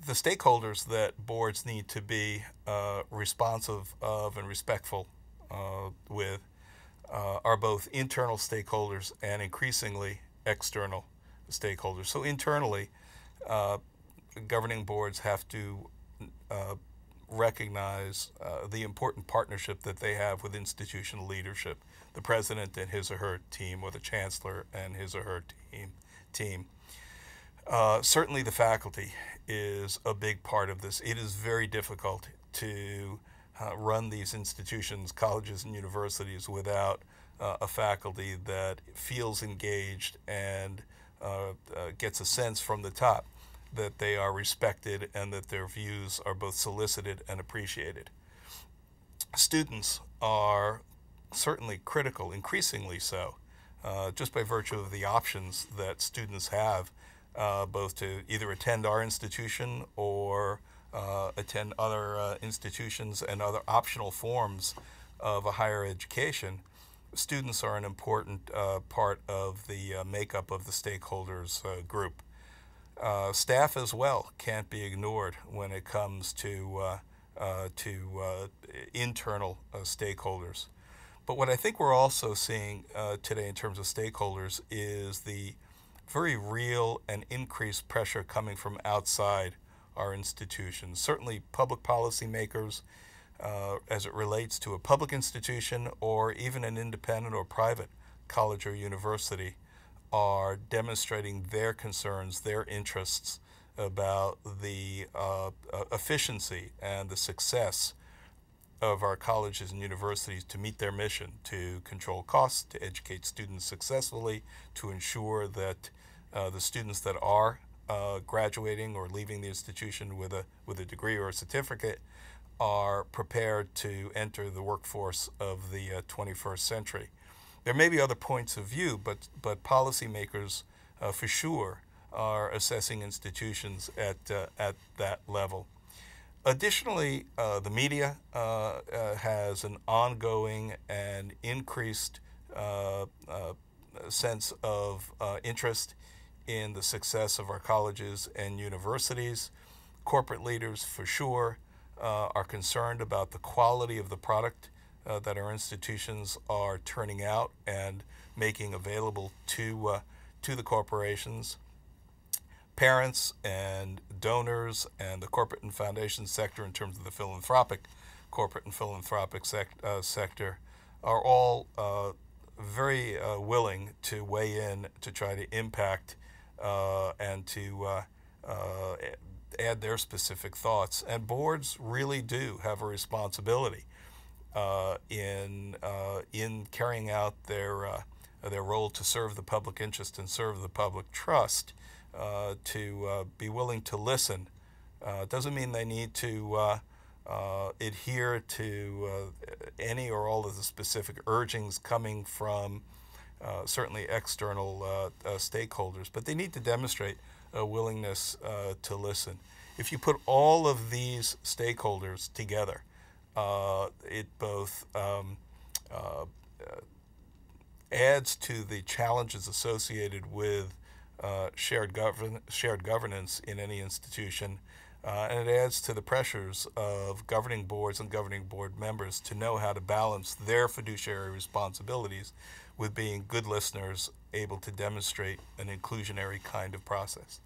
the stakeholders that boards need to be responsive of and respectful with are both internal stakeholders and increasingly external stakeholders. So internally, uh, governing boards have to recognize the important partnership that they have with institutional leadership, the president and his or her team, or the chancellor and his or her team. Certainly, the faculty is a big part of this. It is very difficult to run these institutions, colleges and universities, without a faculty that feels engaged and gets a sense from the top that they are respected and that their views are both solicited and appreciated. Students are certainly critical, increasingly so, just by virtue of the options that students have, both to either attend our institution or attend other institutions and other optional forms of a higher education. Students are an important part of the makeup of the stakeholders group. Staff as well can't be ignored when it comes to internal stakeholders. But what I think we're also seeing today in terms of stakeholders is the very real and increased pressure coming from outside our institutions. Certainly public policy makers, as it relates to a public institution or even an independent or private college or university, are demonstrating their concerns, their interests about the efficiency and the success of our colleges and universities to meet their mission, to control costs, to educate students successfully, to ensure that the students that are graduating or leaving the institution with a degree or a certificate are prepared to enter the workforce of the 21st century. There may be other points of view, but policymakers for sure are assessing institutions at that level. Additionally, the media has an ongoing and increased sense of interest in the success of our colleges and universities. Corporate leaders, for sure, are concerned about the quality of the product that our institutions are turning out and making available to the corporations. Parents and donors and the corporate and foundation sector, in terms of the philanthropic, corporate and philanthropic sector, are all very willing to weigh in to try to impact and to add their specific thoughts. And boards really do have a responsibility in carrying out their role to serve the public interest and serve the public trust. To be willing to listen doesn't mean they need to adhere to any or all of the specific urgings coming from certainly external stakeholders, but they need to demonstrate a willingness to listen. If you put all of these stakeholders together, it both adds to the challenges associated with shared governance in any institution, and it adds to the pressures of governing boards and governing board members to know how to balance their fiduciary responsibilities with being good listeners, able to demonstrate an inclusionary kind of process.